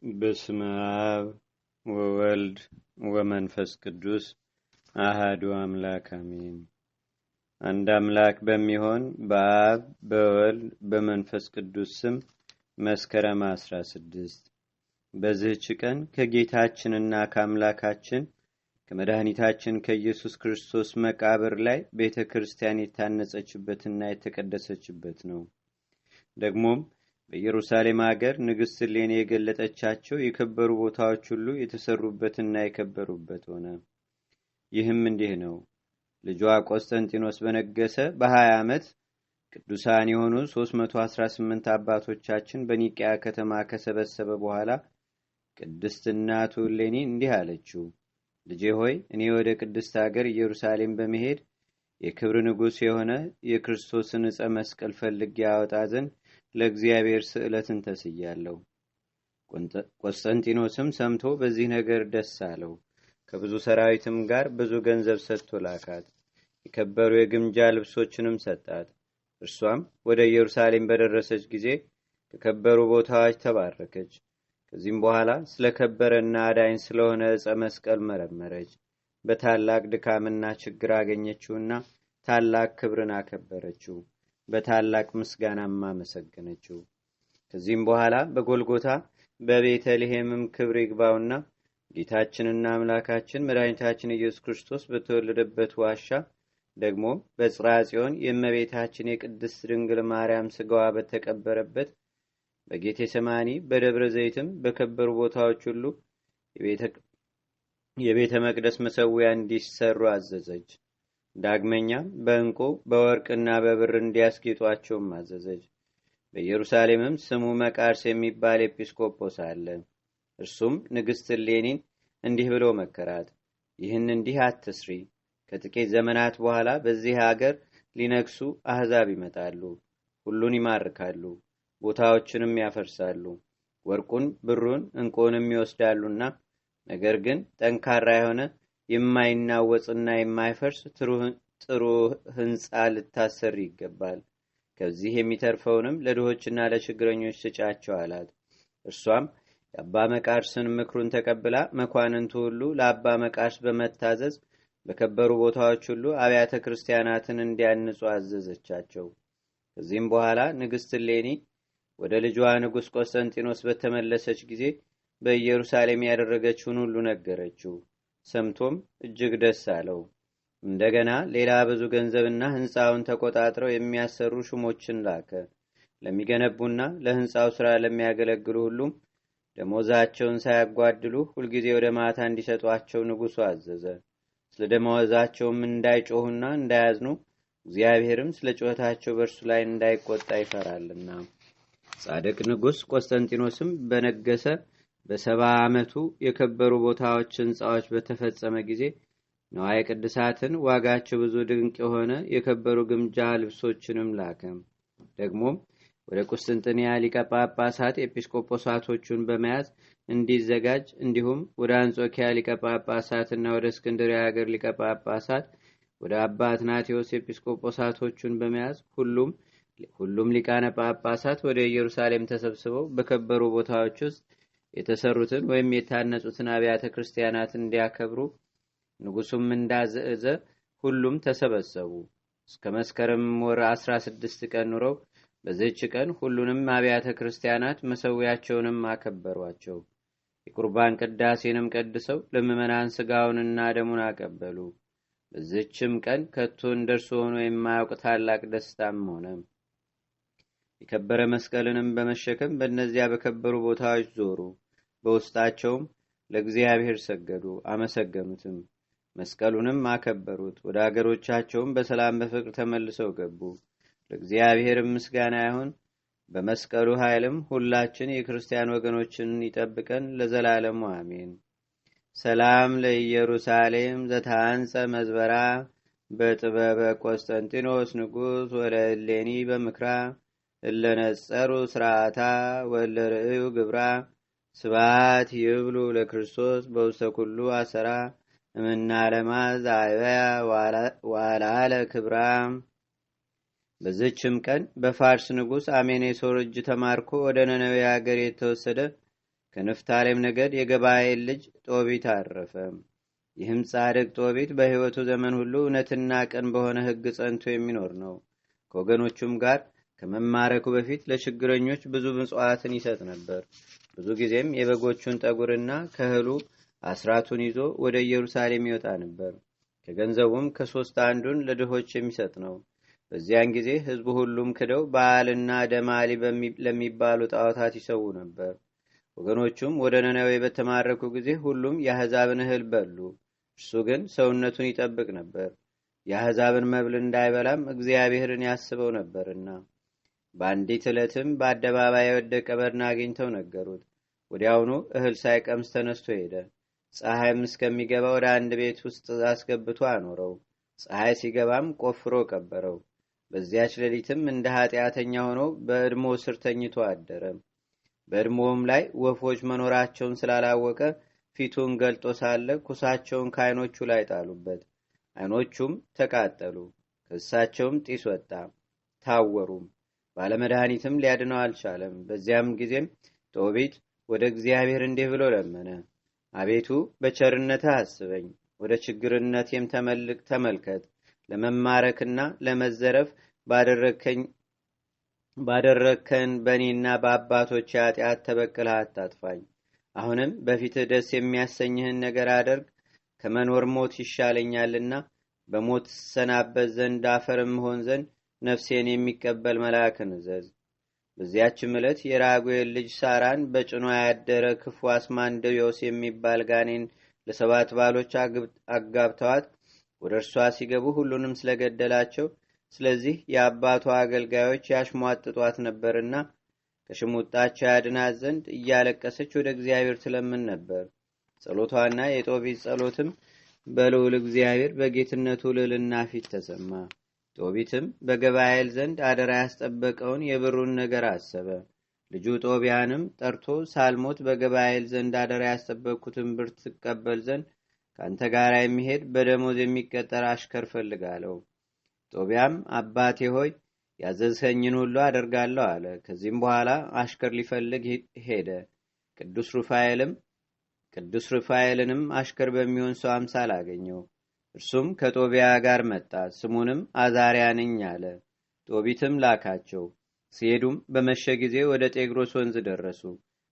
በስመ አብ ወወልድ ወመንፈስ ቅዱስ አሐዱ አምላክ አሜን። አንድ አምላክ በሚሆን በአብ በወልድ በመንፈስ ቅዱስ ስም መስከረም 16 በዚህች ቀን ከጌታችንና ከአምላካችን ከመድኃኒታችን ከኢየሱስ ክርስቶስ መቃብር ላይ ቤተክርስቲያን የታነጸችበትና የተቀደሰችበት ነው። ደግሞም በኢየሩሳሌም ሀገር ንግሥት እሌኒ የገለጠቻቸው የከበሩ ቦታዎች ሁሉ የተሰሩበትና የከበሩበት ሆነ። ይህም እንዲህ ነው። ልጇ ቆስጠንጢኖስ በነገሰ በ20 ዓመት ቅዱሳን የሆኑ 318 አባቶቻችን በኒቅያ ከተማ ከሰበሰበ በኋላ ቅድስት እናቱ እሌኒ እንዲህ አለችው። ልጄ ሆይ እኔ ወደ ቅድስት ሀገር ኢየሩሳሌም በመሄድ የክብር ንጉሥ የሆነ የክርስቶስን ዕፀ መስቀል ፈልጌ ያወጣ ዘንድ ለእግዚአብሔር ስዕለትን ተስያለሁ። ቆስጠንጢኖስም ሰምቶ በዚህ ነገር ደስ አለው። ከብዙ ሰራዊትም ጋር ብዙ ገንዘብ ሰጥቶ ላካት። የከበሩ የግምጃ ልብሶችንም ሰጣት። እርሷም ወደ ኢየሩሳሌም በደረሰች ጊዜ ከከበሩ ቦታዎች ተባረከች። ከዚህም በኋላ ስለ ከበረና አዳኝ ስለሆነ ዕፀ መስቀል መረመረች። በታላቅ ድካምና ችግር አገኘችውና ታላቅ ክብርን አከበረችው። በታላቅ ምስጋናም አመሰገነችው። ከዚህም በኋላ በጎልጎታ በቤተልሔምም ክብር ይግባውና ጌታችንና አምላካችን መድኃኒታችን ኢየሱስ ክርስቶስ በተወለደበት ዋሻ ደግሞ በጽርሐ ጽዮን የእመቤታችን የቅድስት ድንግል ማርያም ስጋዋ በተቀበረበት በጌቴሰማኒ በደብረ ዘይትም በከበሩ ቦታዎች ሁሉ የቤተ መቅደስ መሠዊያ እንዲሰሩ አዘዘች። ዳግመኛም በእንቁ በወርቅና በብር እንዲያስጌጧቸውም አዘዘች። በኢየሩሳሌምም ስሙ መቃርስ የሚባል ኤጲስቆጶስ አለ። እርሱም ንግሥት እሌኒን እንዲህ ብሎ መከራት። ይህን እንዲህ አትስሪ። ከጥቂት ዘመናት በኋላ በዚህ አገር ሊነግሱ አሕዛብ ይመጣሉ። ሁሉን ይማርካሉ፣ ቦታዎችንም ያፈርሳሉ፣ ወርቁን ብሩን እንቁንም ይወስዳሉና ነገር ግን ጠንካራ የሆነ የማይናወጽና የማይፈርስ ጥሩ ሕንፃ ልታሰሪ ይገባል። ከዚህ የሚተርፈውንም ለድሆችና ለችግረኞች ስጫቸው አላት። እርሷም የአባ መቃርስን ምክሩን ተቀብላ መኳንንቱ ሁሉ ለአባ መቃርስ በመታዘዝ በከበሩ ቦታዎች ሁሉ አብያተ ክርስቲያናትን እንዲያንጹ አዘዘቻቸው። ከዚህም በኋላ ንግሥት እሌኒ ወደ ልጇ ንጉሥ ቆስጠንጢኖስ በተመለሰች ጊዜ በኢየሩሳሌም ያደረገችውን ሁሉ ነገረችው። ሰምቶም እጅግ ደስ አለው። እንደገና ሌላ ብዙ ገንዘብና ሕንፃውን ተቆጣጥረው የሚያሰሩ ሹሞችን ላከ። ለሚገነቡና ለሕንፃው ሥራ ለሚያገለግሉ ሁሉም ደሞዛቸውን ሳያጓድሉ ሁልጊዜ ወደ ማታ እንዲሰጧቸው ንጉሡ አዘዘ። ስለ ደሞዛቸውም እንዳይጮሁና እንዳያዝኑ እግዚአብሔርም ስለ ጩኸታቸው በእርሱ ላይ እንዳይቆጣ ይፈራልና። ጻድቅ ንጉሥ ቆስጠንጢኖስም በነገሰ በ70 ዓመቱ የከበሩ ቦታዎች ሕንፃዎች በተፈጸመ ጊዜ ነዋየ ቅድሳትን ዋጋቸው ብዙ ድንቅ የሆነ የከበሩ ግምጃ ልብሶችንም ላከ። ደግሞም ወደ ቁስጥንጥንያ ሊቀ ጳጳሳት ኤጲስቆጶሳቶቹን በመያዝ እንዲዘጋጅ እንዲሁም ወደ አንጾኪያ ሊቀ ጳጳሳትና ወደ እስክንድርያ ሀገር ሊቀ ጳጳሳት ወደ አባ አትናቴዎስ ኤጲስቆጶሳቶቹን በመያዝ ሁሉም ሊቃነ ጳጳሳት ወደ ኢየሩሳሌም ተሰብስበው በከበሩ ቦታዎች ውስጥ የተሰሩትን ወይም የታነጹትን አብያተ ክርስቲያናትን እንዲያከብሩ ንጉሡም እንዳዘዘ ሁሉም ተሰበሰቡ። እስከ መስከረም ወር 16 ቀን ኑረው በዚህች ቀን ሁሉንም አብያተ ክርስቲያናት መሠዊያቸውንም አከበሯቸው። የቁርባን ቅዳሴንም ቀድሰው ለምእመናን ሥጋውንና ደሙን አቀበሉ። በዚህችም ቀን ከቶ እንደርሱ ሆኖ የማያውቅ ታላቅ ደስታም ሆነ። የከበረ መስቀልንም በመሸከም በእነዚያ በከበሩ ቦታዎች ዞሩ። በውስጣቸውም ለእግዚአብሔር ሰገዱ፣ አመሰገኑትም። መስቀሉንም አከበሩት። ወደ አገሮቻቸውም በሰላም በፍቅር ተመልሰው ገቡ። ለእግዚአብሔርም ምስጋና ይሁን። በመስቀሉ ኃይልም ሁላችን የክርስቲያን ወገኖችን ይጠብቀን ለዘላለሙ አሜን። ሰላም ለኢየሩሳሌም ዘታንጸ መዝበራ በጥበበ ቆስጠንጢኖስ ንጉሥ ወለ እሌኒ በምክራ እለነጸሩ ስርዓታ ወለርእዩ ግብራ ስባት ይብሉ ለክርስቶስ በውስተ ኩሉ አሰራ እምናለማ ዛይበያ ዋላለ ክብራ። በዚችም ቀን በፋርስ ንጉሥ አሜኔሶር እጅ ተማርኮ ወደ ነነዌ አገር የተወሰደ ከንፍታሌም ነገድ የገባኤል ልጅ ጦቢት አረፈ። ይህም ጻድቅ ጦቢት በሕይወቱ ዘመን ሁሉ እውነትና ቅን በሆነ ሕግ ጸንቶ የሚኖር ነው። ከወገኖቹም ጋር ከመማረኩ በፊት ለችግረኞች ብዙ ምጽዋትን ይሰጥ ነበር። ብዙ ጊዜም የበጎቹን ጠጉርና ከእህሉ አስራቱን ይዞ ወደ ኢየሩሳሌም ይወጣ ነበር። ከገንዘቡም ከሶስት አንዱን ለድሆች የሚሰጥ ነው። በዚያን ጊዜ ሕዝቡ ሁሉም ክደው በዓልና ደማሊ ለሚባሉ ጣዖታት ይሰዉ ነበር። ወገኖቹም ወደ ነነዌ በተማረኩ ጊዜ ሁሉም የአሕዛብን እህል በሉ። እርሱ ግን ሰውነቱን ይጠብቅ ነበር፣ የአሕዛብን መብል እንዳይበላም እግዚአብሔርን ያስበው ነበርና። በአንዲት ዕለትም በአደባባይ የወደቀ በድን አግኝተው ነገሩት። ወዲያውኑ እህል ሳይቀምስ ተነስቶ ሄደ። ፀሐይም እስከሚገባ ወደ አንድ ቤት ውስጥ አስገብቶ አኖረው። ፀሐይ ሲገባም ቆፍሮ ቀበረው። በዚያች ሌሊትም እንደ ኃጢአተኛ ሆኖ በእድሞ ስር ተኝቶ አደረ። በእድሞውም ላይ ወፎች መኖራቸውን ስላላወቀ ፊቱን ገልጦ ሳለ ኩሳቸውን ከዓይኖቹ ላይ ጣሉበት። ዓይኖቹም ተቃጠሉ፣ ከእሳቸውም ጢስ ወጣ፣ ታወሩም። ባለመድኃኒትም ሊያድነው አልቻለም። በዚያም ጊዜም ጦቢት ወደ እግዚአብሔር እንዲህ ብሎ ለመነ። አቤቱ በቸርነትህ አስበኝ፣ ወደ ችግርነቴም ተመልከት። ለመማረክና ለመዘረፍ ባደረግከን በእኔና በአባቶች ኃጢአት ተበቅለህ አታጥፋኝ። አሁንም በፊትህ ደስ የሚያሰኝህን ነገር አደርግ። ከመኖር ሞት ይሻለኛልና በሞት ሰናበት ዘንድ አፈርም ሆን ዘንድ ነፍሴን የሚቀበል መልአክን እዘዝ። በዚያችም ዕለት የራጉኤል ልጅ ሳራን በጭኗ ያደረ ክፉ አስማንደዮስ የሚባል ጋኔን ለ7 ባሎች አጋብተዋት ወደ እርሷ ሲገቡ ሁሉንም ስለገደላቸው፣ ስለዚህ የአባቷ አገልጋዮች ያሽሟጥጧት ነበርና ከሽሙጣቸው ያድናት ዘንድ እያለቀሰች ወደ እግዚአብሔር ትለምን ነበር። ጸሎቷና የጦቢት ጸሎትም በልዑል እግዚአብሔር በጌትነቱ ልዕልና ፊት ተሰማ። ጦቢትም በገባኤል ዘንድ አደራ ያስጠበቀውን የብሩን ነገር አሰበ። ልጁ ጦቢያንም ጠርቶ ሳልሞት በገባኤል ዘንድ አደራ ያስጠበቅኩትን ብር ትቀበል ዘንድ ከአንተ ጋር የሚሄድ በደሞዝ የሚቀጠር አሽከር ፈልጋለሁ። ጦቢያም አባቴ ሆይ ያዘዝኸኝን ሁሉ አደርጋለሁ አለ። ከዚህም በኋላ አሽከር ሊፈልግ ሄደ። ቅዱስ ሩፋኤልንም አሽከር በሚሆን ሰው አምሳል አገኘው። እርሱም ከጦቢያ ጋር መጣ። ስሙንም አዛሪያ ነኝ አለ። ጦቢትም ላካቸው። ሲሄዱም በመሸ ጊዜ ወደ ጤግሮስ ወንዝ ደረሱ።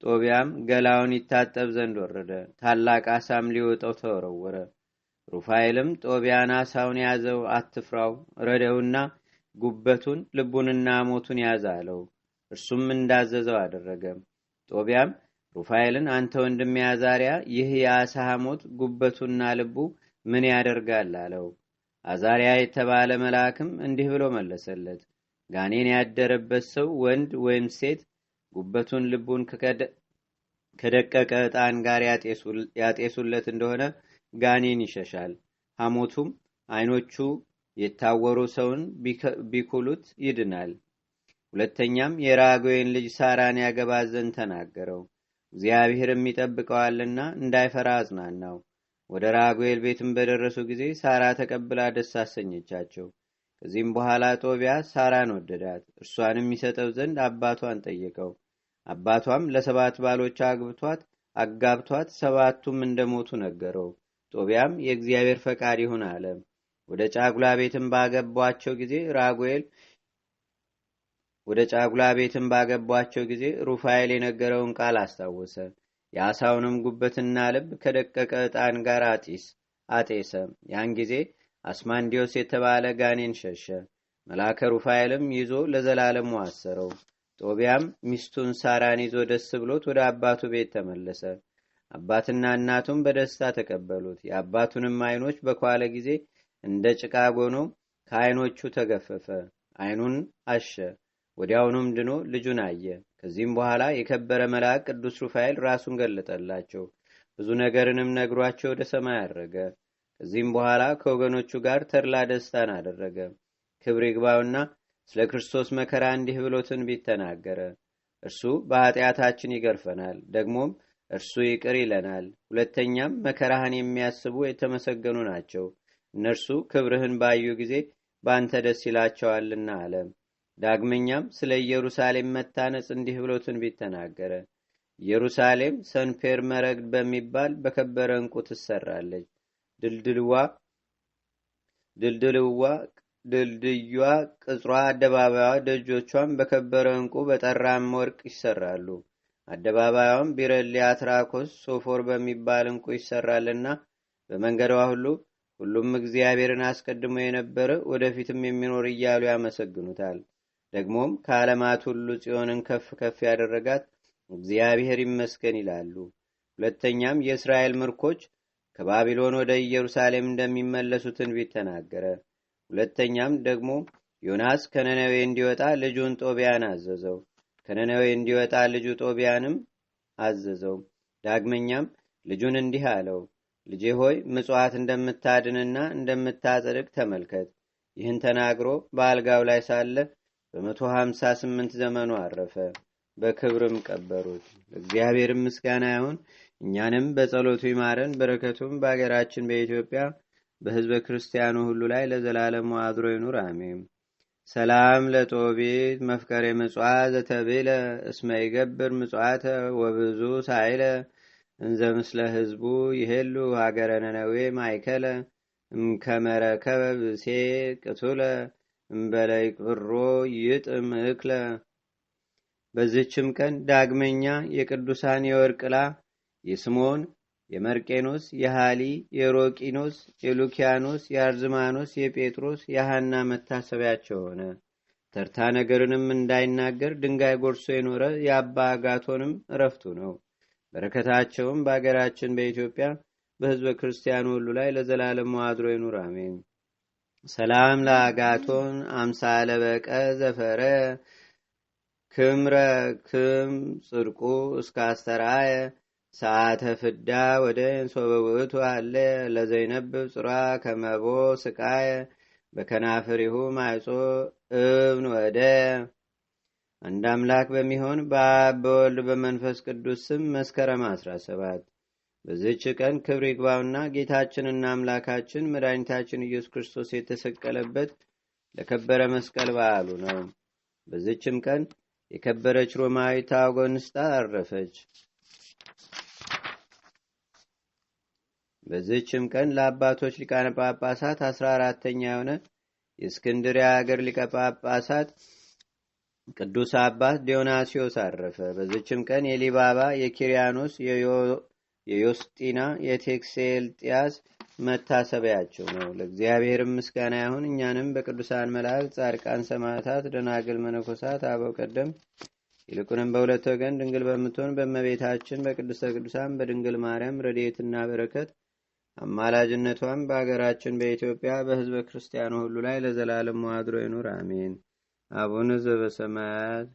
ጦቢያም ገላውን ይታጠብ ዘንድ ወረደ። ታላቅ አሳም ሊወጣው ተወረወረ። ሩፋኤልም ጦቢያን አሳውን ያዘው፣ አትፍራው፣ ረደውና ጉበቱን ልቡንና ሞቱን ያዝ አለው። እርሱም እንዳዘዘው አደረገ። ጦቢያም ሩፋኤልን አንተ ወንድሜ አዛሪያ፣ ይህ የአሳ ሐሞት ጉበቱና ልቡ ምን ያደርጋል አለው። አዛሪያ የተባለ መልአክም እንዲህ ብሎ መለሰለት። ጋኔን ያደረበት ሰው ወንድ ወይም ሴት ጉበቱን ልቡን ከደቀቀ ዕጣን ጋር ያጤሱለት እንደሆነ ጋኔን ይሸሻል። ሐሞቱም ዓይኖቹ የታወሩ ሰውን ቢኩሉት ይድናል። ሁለተኛም የራጉኤን ልጅ ሳራን ያገባት ዘንድ ተናገረው። እግዚአብሔርም ይጠብቀዋልና እንዳይፈራ አጽናናው። ወደ ራጉኤል ቤትም በደረሱ ጊዜ ሳራ ተቀብላ ደስ አሰኘቻቸው። ከዚህም በኋላ ጦቢያ ሳራን ወደዳት። እርሷንም ይሰጠው ዘንድ አባቷን ጠየቀው። አባቷም ለ7 ባሎች አጋብቷት 7ቱም እንደሞቱ ነገረው። ጦቢያም የእግዚአብሔር ፈቃድ ይሁን አለ። ወደ ጫጉላ ቤትም ባገቧቸው ጊዜ ሩፋኤል የነገረውን ቃል አስታወሰ። የአሳውንም ጉበትና ልብ ከደቀቀ ዕጣን ጋር አጤሰ። ያን ጊዜ አስማንዲዮስ የተባለ ጋኔን ሸሸ። መልአከ ሩፋኤልም ይዞ ለዘላለሙ አሰረው። ጦቢያም ሚስቱን ሳራን ይዞ ደስ ብሎት ወደ አባቱ ቤት ተመለሰ። አባትና እናቱም በደስታ ተቀበሉት። የአባቱንም ዓይኖች በኳለ ጊዜ እንደ ጭቃ ጎኖ ከዓይኖቹ ተገፈፈ። ዓይኑን አሸ። ወዲያውኑም ድኖ ልጁን አየ። ከዚህም በኋላ የከበረ መልአክ ቅዱስ ሩፋኤል ራሱን ገለጠላቸው። ብዙ ነገርንም ነግሯቸው ወደ ሰማይ አረገ። ከዚህም በኋላ ከወገኖቹ ጋር ተድላ ደስታን አደረገ። ክብር ይግባውና ስለ ክርስቶስ መከራ እንዲህ ብሎ ትንቢት ተናገረ። እርሱ በኃጢአታችን ይገርፈናል፣ ደግሞም እርሱ ይቅር ይለናል። ሁለተኛም መከራህን የሚያስቡ የተመሰገኑ ናቸው፣ እነርሱ ክብርህን ባዩ ጊዜ በአንተ ደስ ይላቸዋልና አለ። ዳግመኛም ስለ ኢየሩሳሌም መታነጽ እንዲህ ብሎ ትንቢት ተናገረ። ኢየሩሳሌም ሰንፔር መረግድ በሚባል በከበረ ዕንቁ ትሰራለች። ድልድዩዋ፣ ቅጽሯ፣ አደባባዩዋ፣ ደጆቿም በከበረ ዕንቁ በጠራም ወርቅ ይሰራሉ። አደባባዩም ቢረሌ፣ አትራኮስ፣ ሶፎር በሚባል ዕንቁ ይሰራልና በመንገዷ ሁሉም እግዚአብሔርን አስቀድሞ የነበረ ወደፊትም የሚኖር እያሉ ያመሰግኑታል። ደግሞም ከዓለማት ሁሉ ጽዮንን ከፍ ከፍ ያደረጋት እግዚአብሔር ይመስገን ይላሉ። ሁለተኛም የእስራኤል ምርኮች ከባቢሎን ወደ ኢየሩሳሌም እንደሚመለሱ ትንቢት ተናገረ። ሁለተኛም ደግሞ ዮናስ ከነነዌ እንዲወጣ ልጁን ጦቢያን አዘዘው። ከነነዌ እንዲወጣ ልጁ ጦቢያንም አዘዘው። ዳግመኛም ልጁን እንዲህ አለው፣ ልጄ ሆይ ምጽዋት እንደምታድንና እንደምታጸድቅ ተመልከት። ይህን ተናግሮ በአልጋው ላይ ሳለ በ158 ዘመኑ አረፈ። በክብርም ቀበሩት። እግዚአብሔር ምስጋና ይሁን። እኛንም በጸሎቱ ይማረን። በረከቱም በአገራችን በኢትዮጵያ በሕዝበ ክርስቲያኑ ሁሉ ላይ ለዘላለሙ አድሮ ይኑር፣ አሜን። ሰላም ለጦቢት መፍቀሬ ምጽዋ ዘተቤለ እስመ ይገብር ምጽዋተ ወብዙ ሳይለ እንዘ ምስለ ህዝቡ ይሄሉ ሀገረ ነነዌ ማይከለ እምከመረከበ ብሴ ቅቱለ እምበላይ ቅሮ ይጥም እክለ። በዚችም ቀን ዳግመኛ የቅዱሳን የወርቅላ፣ የስሞን፣ የመርቄኖስ፣ የሃሊ፣ የሮቂኖስ፣ የሉኪያኖስ፣ የአርዝማኖስ፣ የጴጥሮስ፣ የሃና መታሰቢያቸው ሆነ። ተርታ ነገርንም እንዳይናገር ድንጋይ ጎርሶ የኖረ የአባ አጋቶንም እረፍቱ ነው። በረከታቸውም በአገራችን በኢትዮጵያ በሕዝበ ክርስቲያኑ ሁሉ ላይ ለዘላለም አድሮ ይኑር፣ አሜን። ሰላም ለአጋቶን አምሳለ በቀ ዘፈረ ክምረ ክም ጽድቁ እስከ አስተራየ ሰዓተ ፍዳ ወደ ሶበውእቱ አለ ለዘይነብብ ጽሯ ከመቦ ስቃየ በከናፍሪሁ ማይጾ እብን ወደ። አንድ አምላክ በሚሆን በአብ በወልድ በመንፈስ ቅዱስ ስም መስከረም 17 በዚህች ቀን ክብር ይግባውና ጌታችንና አምላካችን መድኃኒታችን ኢየሱስ ክርስቶስ የተሰቀለበት ለከበረ መስቀል በዓሉ ነው። በዚህችም ቀን የከበረች ሮማዊት አውጎንስጣ አረፈች። በዚህችም ቀን ለአባቶች ሊቃነ ጳጳሳት 14ተኛ የሆነ የእስክንድርያ ሀገር ሊቀ ጳጳሳት ቅዱስ አባት ዲዮናሲዮስ አረፈ። በዚህችም ቀን የሊባባ፣ የኪሪያኖስ፣ የዮስጢና፣ የቴክሴልጢያስ መታሰቢያቸው ነው። ለእግዚአብሔርም ምስጋና ይሁን። እኛንም በቅዱሳን መላእክት፣ ጻድቃን፣ ሰማዕታት፣ ደናግል፣ መነኮሳት፣ አበው ቀደም ይልቁንም በሁለት ወገን ድንግል በምትሆን በእመቤታችን በቅድስተ ቅዱሳን በድንግል ማርያም ረድኤትና በረከት አማላጅነቷም በአገራችን በኢትዮጵያ በሕዝበ ክርስቲያኑ ሁሉ ላይ ለዘላለም አድሮ ይኑር፣ አሜን። አቡነ ዘበሰማያት